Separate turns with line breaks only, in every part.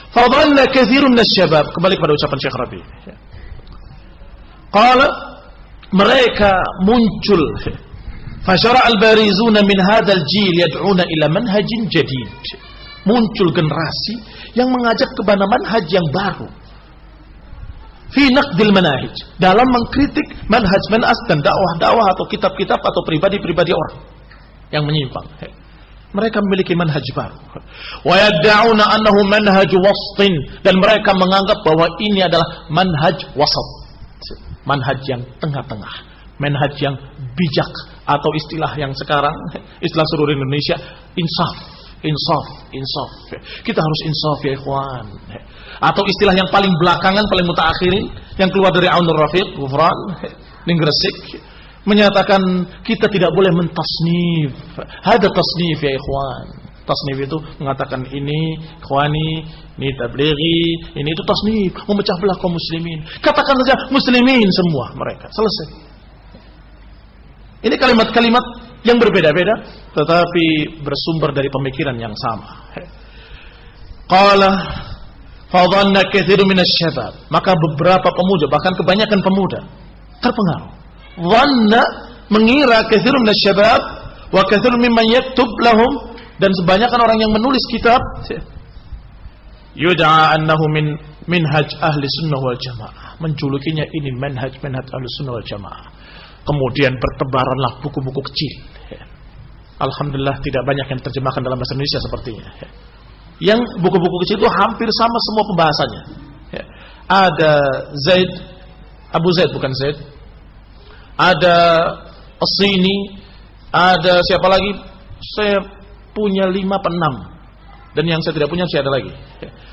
Fadhanna katsirun minasyabab, kembali kepada ucapan Syekh Rabi. Qala, mereka muncul. Fasyara al-barizuna min hadzal jil yad'una ila manhajin jadid. Muncul generasi yang mengajak kepada manhaj yang baru. Fi naqdil manahij, dalam mengkritik manhaj dan dakwah-dakwah atau kitab-kitab atau pribadi-pribadi orang yang menyimpang. Mereka memiliki manhaj baru. Wa yad'una annahu manhaj wastin, dan mereka menganggap bahwa ini adalah manhaj wasat. Manhaj yang tengah-tengah, manhaj yang bijak, atau istilah yang sekarang, istilah seluruh Indonesia, insaf. Kita harus insaf ya ikhwan. Atau istilah yang paling belakangan, paling mutaakhirin, yang keluar dari Aunur Rafiq, Ghufran, Ninggresik, menyatakan kita tidak boleh mentasnif. Ada tasnif ya ikhwan. Tasnif itu mengatakan ini ikhwani, ini tablighi, ini itu tasnif, memecah belah kaum muslimin. Katakan saja muslimin semua mereka. Selesai. Ini kalimat-kalimat yang berbeda-beda tetapi bersumber dari pemikiran yang sama. Qala fadhanna katsirun minasyabab, maka beberapa pemuda, bahkan kebanyakan pemuda terpengaruh. Dhanna, mengira, katsirun minasyabab wa katsirun mimman yaktub lahum, dan sebanyakan orang yang menulis kitab yud'a annahu min minhaj ahli sunnah wal jamaah, menjulukinya ini manhaj ahli sunnah wal jamaah. Kemudian bertebaranlah buku-buku kecil. Alhamdulillah tidak banyak yang terjemahkan dalam bahasa Indonesia sepertinya. Yang buku-buku kecil itu hampir sama semua pembahasannya. Ada Zaid, Abu Zaid bukan Zaid. Ada As-Sini, ada siapa lagi? Saya punya 5 atau 6. Dan yang saya tidak punya saya ada lagi.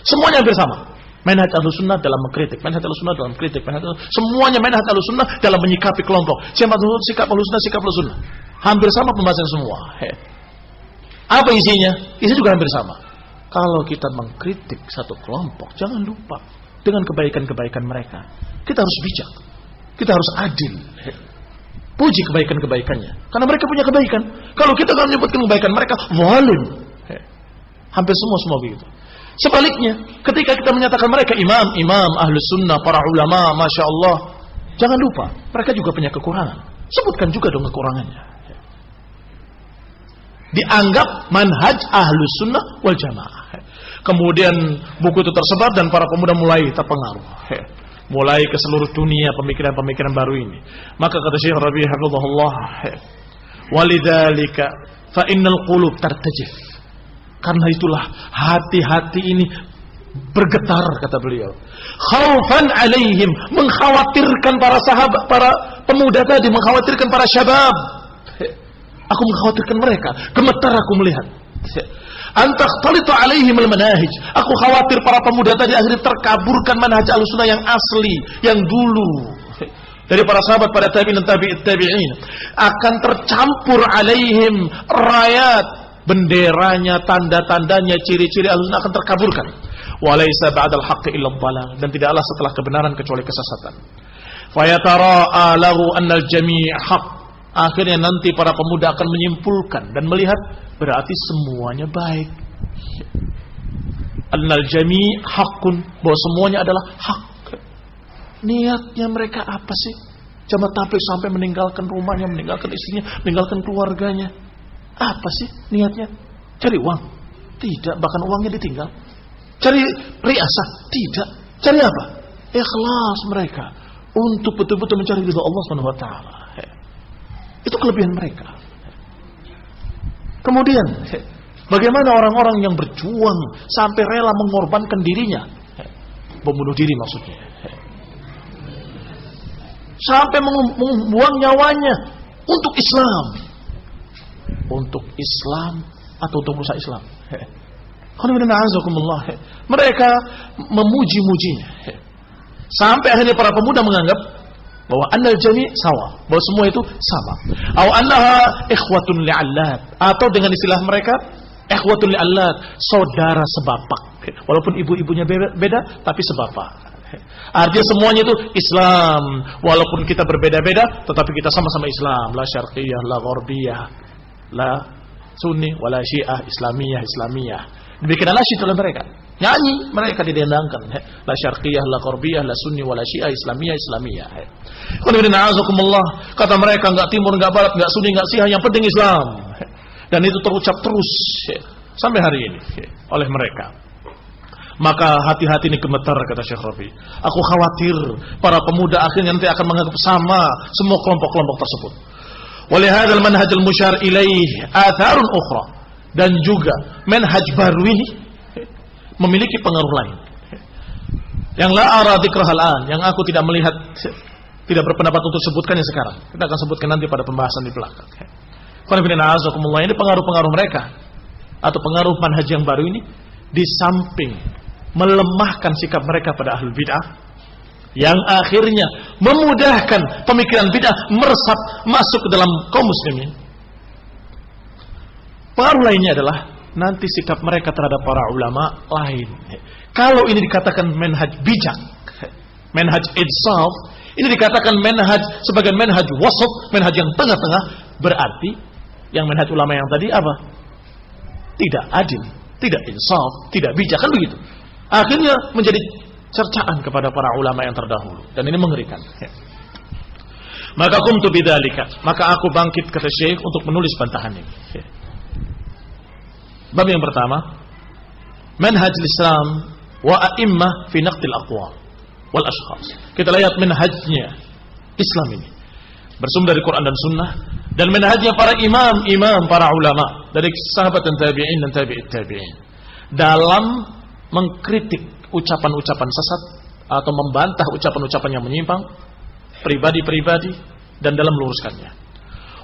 Semuanya hampir sama. Manhaj Ahlussunnah dalam mengkritik, manhaj Ahlussunnah dalam kritik, semuanya manhaj Ahlussunnah dalam menyikapi kelompok. Sikap Ahlussunnah. Hampir sama pembahasan semua. Apa isinya? Isinya juga hampir sama. Kalau kita mengkritik satu kelompok, jangan lupa dengan kebaikan-kebaikan mereka. Kita harus bijak. Kita harus adil. Puji kebaikan-kebaikannya. Karena mereka punya kebaikan. Kalau kita tidak menyebutkan kebaikan mereka, zalim. Hampir semua begitu. Sebaliknya, ketika kita menyatakan mereka imam Ahlus Sunnah, para ulama, Masya Allah, jangan lupa, mereka juga punya kekurangan. Sebutkan juga dong kekurangannya. Dianggap manhaj Ahlus Sunnah wal Jamaah. Kemudian buku itu tersebar dan para pemuda mulai terpengaruh. Mulai ke seluruh dunia pemikiran-pemikiran baru ini. Maka kata Syekh Rabi' hafizahullah, walidzalika fa innal qulub tartajif. Karena itulah hati-hati ini bergetar, kata beliau. Khaufan alaihim, mengkhawatirkan para sahabat, para pemuda tadi, mengkhawatirkan para syabab. Aku mengkhawatirkan mereka, gemetar aku melihat. Antakhtalita alaihim al-manahij. Aku khawatir para pemuda tadi akhirnya terkaburkan manhaj Ahlussunnah yang asli, yang dulu. Dari para sahabat, para tabi'in dan tabi'in. Akan tercampur alaihim rayat, benderanya, tanda-tandanya, ciri-ciri Ahlussunnah akan terkaburkan. Walaysa ba'dal haqqi illa dhalal, dan tidaklah setelah kebenaran kecuali kesesatan. Fayatara'a lahu annal jami' haqq. Akhirnya nanti para pemuda akan menyimpulkan dan melihat berarti semuanya baik. Annal jami' haqqun, bahwa semuanya adalah hak. Niatnya mereka apa sih? Jamaah tabligh sampai meninggalkan rumahnya, meninggalkan istrinya, meninggalkan keluarganya. Apa sih niatnya? Cari uang? Tidak, bahkan uangnya ditinggal. Cari riasah? Tidak. Cari apa? Ikhlas mereka untuk betul-betul mencari ridha Allah Subhanahu wa taala. Itu kelebihan mereka. Kemudian, bagaimana orang-orang yang berjuang sampai rela mengorbankan dirinya? Membunuh diri maksudnya. Sampai membuang nyawanya untuk Islam. Untuk Islam atau untuk merusak Islam. Mereka memuji-mujinya. Sampai akhirnya para pemuda menganggap bahwa annal jami' sawa, bahwa semua itu sama. Atau annaha ikhwatun li'allat, atau dengan istilah mereka ikhwatun li'allat, saudara sebapak. Walaupun ibu-ibunya beda tapi sebapak. Artinya semuanya itu Islam. Walaupun kita berbeda-beda tetapi kita sama-sama Islam. La syarqiyah, la gharbiyah, la sunni, wala syiah, islamiyah. Demikian nasyid oleh mereka. Nyanyi mereka didendangkan. La syarqiyah, la gharbiyah, la sunni, wala syiah, islamiyah. Kata mereka enggak timur, enggak barat, enggak sunni, enggak syiah, yang penting Islam. Dan itu terucap terus sampai hari ini oleh mereka. Maka hati-hati ini gemetar, kata Syekh Rabi. Aku khawatir para pemuda akhirnya nanti akan menganggap sama semua kelompok-kelompok tersebut. Walihadzal manhajul musyar ilaih atharun ukhra. Dan juga manhaj baru ini memiliki pengaruh lain. Yang la ara dzikrahal an, yang aku tidak melihat, tidak berpendapat untuk sebutkannya sekarang. Kita akan sebutkan nanti pada pembahasan di belakang. Ini pengaruh-pengaruh mereka atau pengaruh manhaj yang baru ini, di samping melemahkan sikap mereka pada ahlul bid'ah, yang akhirnya memudahkan pemikiran bid'ah meresap masuk ke dalam kaum muslimin. Pengaruh lainnya adalah nanti sikap mereka terhadap para ulama lain. Kalau ini dikatakan manhaj bijak, manhaj insaf, ini dikatakan manhaj sebagai manhaj wasat, manhaj yang tengah-tengah, berarti yang manhaj ulama yang tadi apa? Tidak adil, tidak insaf, tidak bijak, kan begitu. Akhirnya menjadi cercaan kepada para ulama yang terdahulu, dan ini mengerikan. Maka qumtu bidzalika, maka aku bangkit, kata Syekh, untuk menulis bantahan ini. Bab yang pertama, manhaj Islam wa a'immah fi naqdil aqwal wal ashkhas. Kita lihat manhajnya Islam ini bersumber dari Quran dan Sunnah, dan manhajnya para imam, para ulama dari sahabat dan tabi'in dan tabi'it tabi'in dalam mengkritik ucapan-ucapan sesat atau membantah ucapan-ucapan yang menyimpang pribadi-pribadi dan dalam meluruskannya.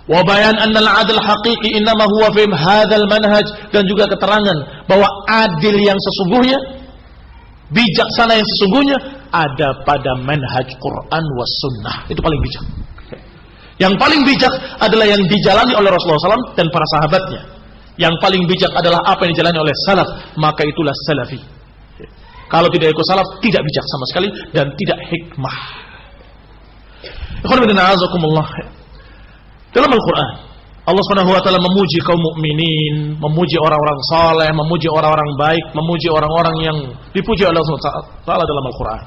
Wa bayan anna al-'adl haqiqi innama huwa fi hadzal manhaj, dan juga keterangan bahwa adil yang sesungguhnya, bijaksana yang sesungguhnya ada pada manhaj Quran was sunnah. Itu paling bijak. Yang paling bijak adalah yang dijalani oleh Rasulullah SAW dan para sahabatnya. Yang paling bijak adalah apa yang dijalani oleh salaf, maka itulah salafi. Kalau tidak ikut salaf, tidak bijak sama sekali dan tidak hikmah. Dalam Al-Quran, Allah Subhanahu wa taala memuji kaum mukminin, memuji orang-orang saleh, memuji orang-orang baik, memuji orang-orang yang dipuji oleh Allah Subhanahu wa taala dalam Al-Quran.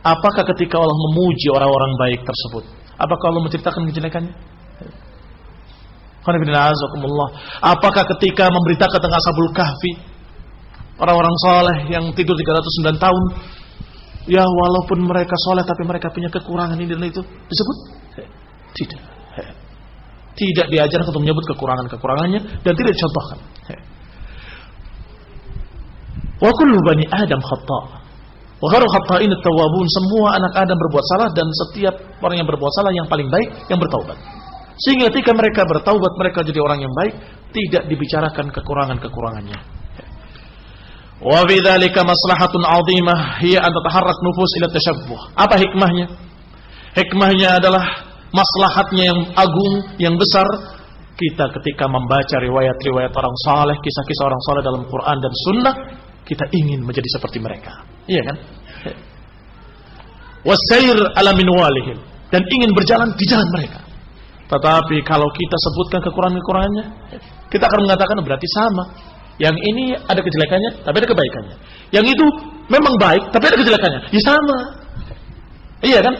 Apakah ketika Allah memuji orang-orang baik tersebut, apakah Allah menceritakan kejelekannya? Apakah ketika memberitakan tentang Ashabul Kahfi, orang-orang saleh yang tidur 309 tahun, ya walaupun mereka saleh tapi mereka punya kekurangan ini dan itu, disebut? Tidak. Tidak diajarkan untuk menyebut kekurangan-kekurangannya dan tidak dicontohkan. Wa kullu bani Adam khata'. Wa khairu khata'in at-tawwabun. Semua anak Adam berbuat salah, dan setiap orang yang berbuat salah yang paling baik yang bertaubat. Sehingga ketika mereka bertaubat, mereka jadi orang yang baik, tidak dibicarakan kekurangan-kekurangannya. Wa fi dzalika maslahatun 'azimah hiya an tataharrak nufus ila tashabbuh. Apa hikmahnya? Hikmahnya adalah maslahatnya yang agung, yang besar, kita ketika membaca riwayat-riwayat orang saleh, kisah-kisah orang saleh dalam Quran dan Sunnah, kita ingin menjadi seperti mereka, iya kan? Wasair ala minwalihim, dan ingin berjalan di jalan mereka. Tetapi kalau kita sebutkan kekurangan-kekurangannya, kita akan mengatakan berarti sama. Yang ini ada kejelekannya, tapi ada kebaikannya. Yang itu memang baik, tapi ada kejelekannya. Ya sama, iya kan?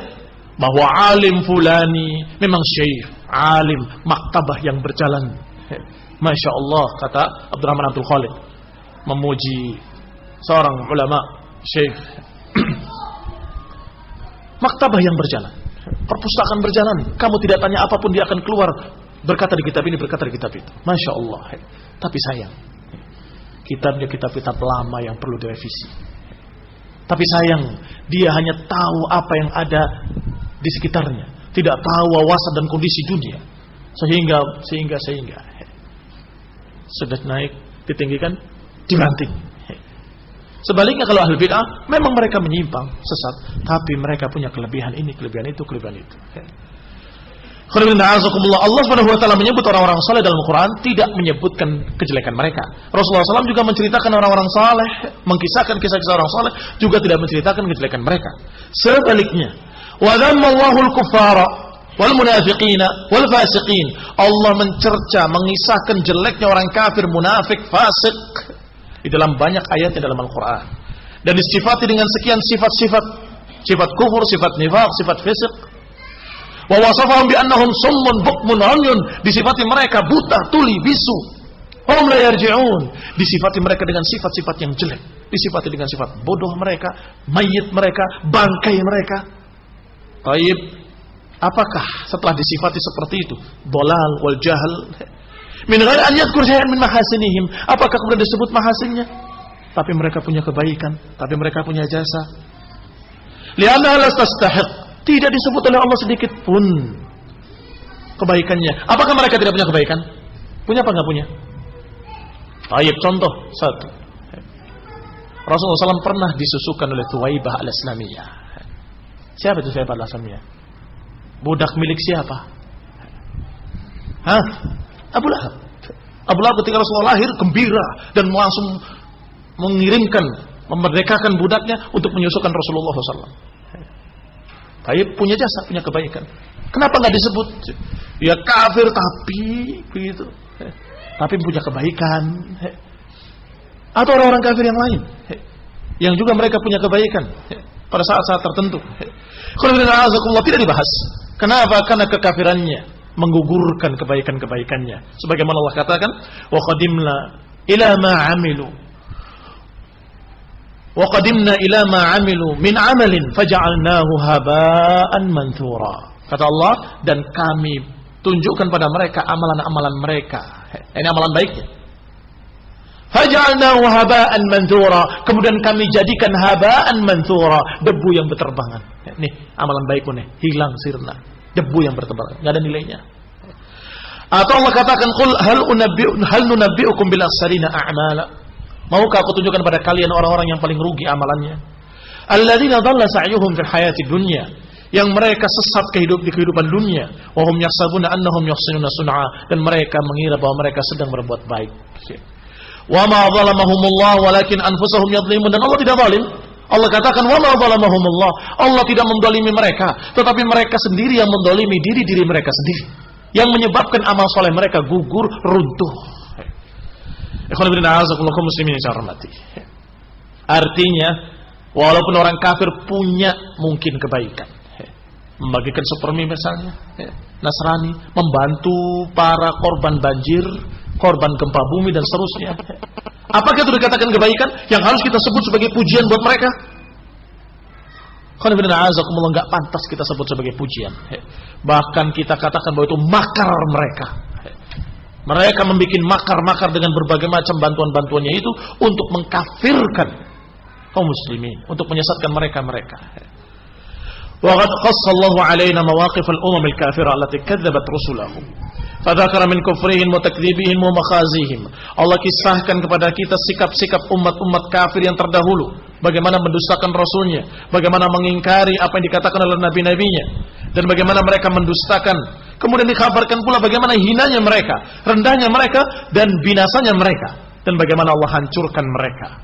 Bahwa alim fulani memang syekh, alim, maktabah yang berjalan. Masya Allah, kata Abdurrahman Abdul Khalid memuji seorang ulama, syekh. Maktabah yang berjalan, perpustakaan berjalan. Kamu tidak tanya apapun, dia akan keluar berkata di kitab ini, berkata di kitab itu. Masya Allah. Tapi sayang, kitabnya kitab-kitab lama yang perlu direvisi. Tapi sayang, dia hanya tahu apa yang ada di sekitarnya, tidak tahu wawasan dan kondisi dunia, sehingga sudah naik, ditinggikan, dibanting. Sebaliknya kalau ahli bid'ah, memang mereka menyimpang, sesat, tapi mereka punya kelebihan ini, kelebihan itu, kelebihan itu. Allah Subhanahu wa taala menyebut orang-orang saleh dalam Al-Quran, tidak menyebutkan kejelekan mereka. Rasulullah SAW juga menceritakan orang-orang saleh, mengkisahkan kisah-kisah orang saleh, juga tidak menceritakan kejelekan mereka. Sebaliknya, wa dhamma Allahul kuffara wal munafiqina wal fasiqin. Allah mencerca, mengisahkan jeleknya orang kafir, munafik, fasik. di dalam banyak ayatnya dalam Al-Quran. Dan disifati dengan sekian sifat-sifat, sifat kufur, sifat nifaq, sifat fisik. Wa wasafahum bi annahum summun bukmun umyun, disifati mereka buta, tuli, bisu. Hum la yarji'un, disifati mereka dengan sifat-sifat yang jelek, disifati dengan sifat bodoh mereka, mayit mereka, bangkai mereka. Baik, apakah setelah disifati seperti itu, dhalal wal jahl, min ghairi an yadhkur syai'an min mahasinihim, apakah kemudian disebut mahasinnya? Tapi mereka punya kebaikan, tapi mereka punya jasa. Li'annaha la tastahiq, tidak disebut oleh Allah sedikit pun kebaikannya. Apakah mereka tidak punya kebaikan? Punya apa enggak punya? Baik, contoh satu. Rasulullah SAW pernah disusukan oleh Thuwaibah al-Islamiyah. Siapa itu Thuwaibah al-Islamiyah? Budak milik siapa? Abu Lahab. Abu Lahab ketika Rasulullah lahir gembira dan langsung mengirimkan, memerdekakan budaknya untuk menyusukan Rasulullah SAW. Baik, punya jasa, punya kebaikan. Kenapa nggak disebut? Ya kafir tapi begitu. Tapi punya kebaikan. Atau orang-orang kafir yang lain yang juga mereka punya kebaikan pada saat-saat tertentu. Kalau tidak dibahas. Kenapa? Karena kekafirannya menggugurkan kebaikan-kebaikannya. Sebagaimana Allah katakan, wa qadimna ila ma 'amilu wa qadimna ila ma 'amilu min 'amalin faj'alnahu haba'an manthura. Kata Allah, dan kami tunjukkan pada mereka amalan-amalan mereka. Ini amalan baiknya. Faj'alnahu haba'an manthura, kemudian kami jadikan haba'an manthura, debu yang berterbangan. Nih, amalan baikmu nih, hilang sirna. Debu yang berterbangan, enggak ada nilainya. Atau Allah katakan, qul hal nunabbi'ukum bil akhsarina a'mala. Maukah aku tunjukkan pada kalian orang-orang yang paling rugi amalannya? Alladzina dhalla sa'yuhum fil hayati dunya, yang mereka sesat di kehidupan dunia, wa hum yahsabuna annahum yuhsinuna sun'a, dan mereka mengira bahwa mereka sedang berbuat baik. Wa ma zalamahumullah walakin anfusahum yadhlimun, dan Allah tidak zalim. Allah katakan wa ma zalamahumullah, Allah tidak mendolimi mereka, tetapi mereka sendiri yang mendolimi diri mereka sendiri, yang menyebabkan amal soleh mereka gugur, runtuh. Ikhwan fillah, a'azakumullah muslimin yang hormati. Artinya, walaupun orang kafir punya mungkin kebaikan, membagikan supermi misalnya, Nasrani, membantu para korban banjir, korban gempa bumi dan seterusnya. Apakah itu dikatakan kebaikan yang harus kita sebut sebagai pujian buat mereka? Kalau benar azakumullah, enggak pantas kita sebut sebagai pujian. Bahkan kita katakan bahwa itu makar mereka. Mereka membuat makar-makar dengan berbagai macam bantuan-bantuannya itu untuk mengkafirkan kaum muslimin, untuk menyesatkan mereka-mereka. وقد قص الله علينا مواقف الأمم الكافرة التي كذبت رسلهم فذكر من كفرهم وتكذيبهم ومخازيهم. Allah kisahkan kepada kita sikap-sikap umat-umat kafir yang terdahulu, bagaimana mendustakan rasulnya, bagaimana mengingkari apa yang dikatakan oleh nabi-nabinya, dan bagaimana mereka mendustakan. Kemudian dikabarkan pula bagaimana hinanya mereka, rendahnya mereka, dan binasanya mereka, dan bagaimana Allah hancurkan mereka.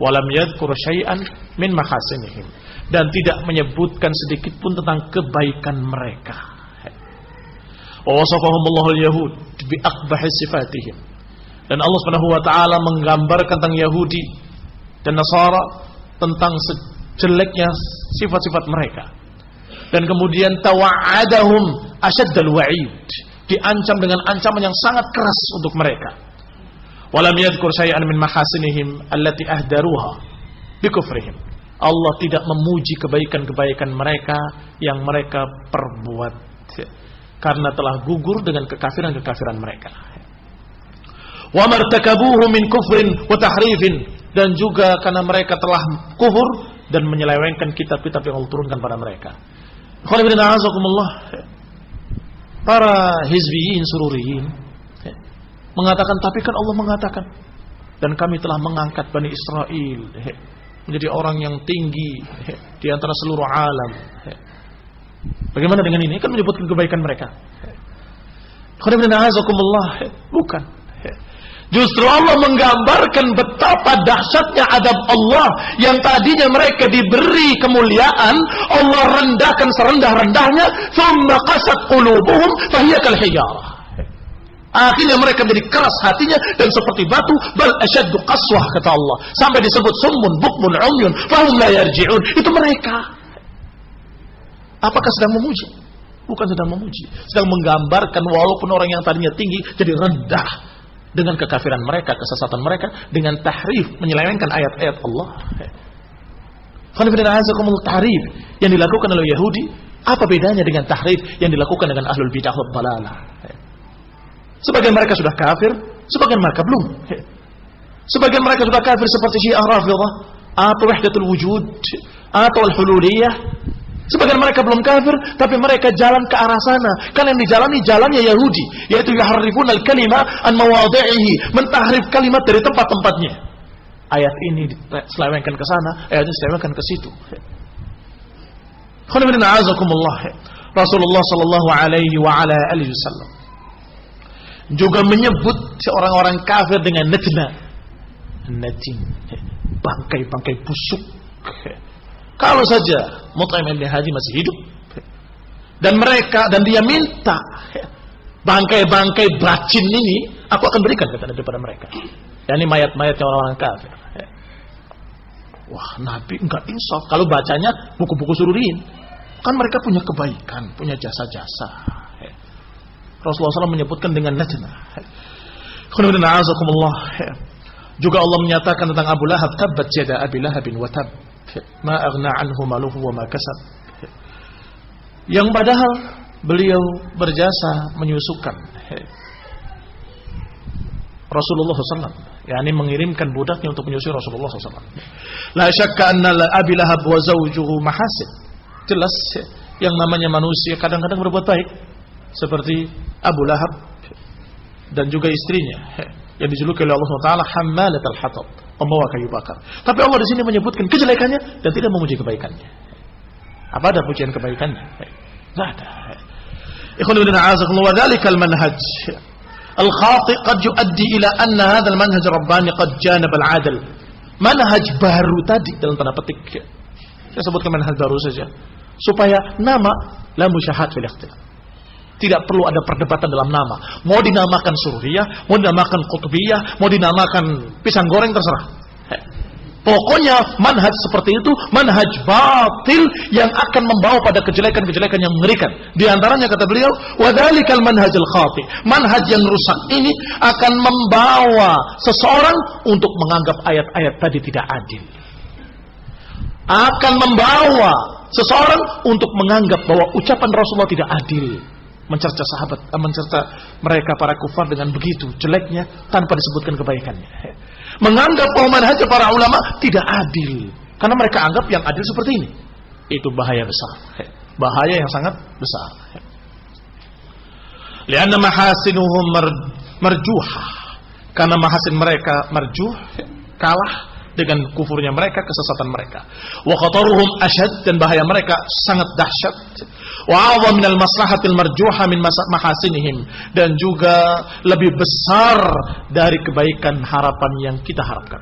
Walam yadhkur syai'an min mahasinihim, dan tidak menyebutkan sedikit pun tentang kebaikan mereka. Wa wasafahumullahu al-yahud bi aqbahi sifatihim, dan Allah Subhanahu wa taala menggambarkan tentang Yahudi dan Nasara tentang sejeleknya sifat-sifat mereka. Dan kemudian tawa'adahum asyaddal wa'id, diancam dengan ancaman yang sangat keras untuk mereka. Walam yadhkur syai'an min mahasinihim allati ahdaruha bi kufrihim. Allah tidak memuji kebaikan-kebaikan mereka yang mereka perbuat karena telah gugur dengan kekafiran-kekafiran mereka. Wa martakabuhu min kufrin wa tahrifin, dan juga karena mereka telah kufur dan menyelewengkan kitab-kitab yang Allah turunkan pada mereka. Para hizbiyin sururiyin mengatakan, tapi kan Allah mengatakan, dan kami telah mengangkat Bani Israel menjadi orang yang tinggi di antara seluruh alam. Bagaimana dengan ini? Kan menyebutkan kebaikan mereka. Bukan. Justru Allah menggambarkan betapa dahsyatnya adab Allah yang tadinya mereka diberi kemuliaan, Allah rendahkan serendah-rendahnya, thumma qasat qulubuhum fahiya kal hijarah. Akhirnya mereka menjadi keras hatinya dan seperti batu, bal asyaddu qaswah, kata Allah. Sampai disebut summun bukmun umyun fahum la yarji'un. Itu mereka. Apakah sedang memuji? Bukan sedang memuji, sedang menggambarkan walaupun orang yang tadinya tinggi jadi rendah dengan kekafiran mereka, kesesatan mereka, dengan tahrif, menyelewengkan ayat-ayat Allah. Tahrif yang dilakukan oleh Yahudi, apa bedanya dengan tahrif yang dilakukan dengan ahlul bidah wad dhalalah? Sebagian mereka sudah kafir, sebagian mereka belum. Sebagian mereka sudah kafir seperti Syiah Rafidhah atau Wahdatul Wujud atau Al-Hululiyah. Sebagian mereka belum kafir, tapi mereka jalan ke arah sana. Karena yang dijalani jalannya Yahudi, yaitu yuharrifuna al-kalima an mawadhi'ihi, mentahrif kalimat dari tempat-tempatnya. Ayat ini diselewengkan ke sana, ayat ini diselewengkan ke situ. Rasulullah sallallahu alaihi wa ala alihi wasallam juga menyebut orang-orang kafir dengan natna, bangkai-bangkai busuk. Kalau saja Mut'im bin Hadi masih hidup dan dia minta bangkai-bangkai bacin ini, aku akan berikan, kata Nabi kepada mereka. Yani mayat-mayatnya orang-orang kafir. Wah, Nabi enggak insaf kalau bacanya buku-buku sururin. Kan mereka punya kebaikan, punya jasa-jasa. Rasulullah SAW menyebutkan dengan najna. Juga Allah menyatakan tentang Abu Lahab, tabbat yada Abi Lahabin wa tab, ma aghna anhu maluhu wa ma kasab. Yang padahal beliau berjasa menyusukan Rasulullah SAW, yakni mengirimkan budaknya untuk menyusui Rasulullah SAW. La syakka anna Abi Lahab wa zawjuhu mahasin. Jelas yang namanya manusia kadang-kadang berbuat baik, seperti Abu Lahab dan juga istrinya yang dijuluki oleh Allah SWT hammalat al-hatab, pembawa kayu bakar. Tapi Allah di sini menyebutkan kejelekannya dan tidak memuji kebaikannya. Apa ada pujian kebaikannya? Tidak ada. Ikhwan fillah a'azakumullah, wa dzalikal manhaj al-khati' qad yuaddi ila anna hadzal manhaj rabbani qad janaba al-'adl. Manhaj baru tadi dalam tanda petik, saya sebutkan manhaj baru saja supaya nama la musyahad fil ikhtilaf. Tidak perlu ada perdebatan dalam nama. Mau dinamakan Sururiyah, mau dinamakan Qutbiyah, mau dinamakan pisang goreng, terserah. Pokoknya manhaj seperti itu manhaj batil yang akan membawa pada kejelekan-kejelekan yang mengerikan. Di antaranya kata beliau, wadzalikal manhajul khati. Manhaj yang rusak ini akan membawa seseorang untuk menganggap ayat-ayat tadi tidak adil. Akan membawa seseorang untuk menganggap bahwa ucapan Rasulullah tidak adil. Mencerca sahabat, mencerca mereka para kufar dengan begitu jeleknya tanpa disebutkan kebaikannya. Menganggap bahwa manhaj para ulama tidak adil karena mereka anggap yang adil seperti ini. Itu bahaya besar, bahaya yang sangat besar. Lianna mahasinuhum marjuhah, karena mahasin mereka marjuh, kalah dengan kufurnya mereka, kesesatan mereka. Wa khataruhum asyad, dan bahaya mereka sangat dahsyat. Wa a'dham minal maslahatil marjuha min mahasinihim, dan juga lebih besar dari kebaikan harapan yang kita harapkan.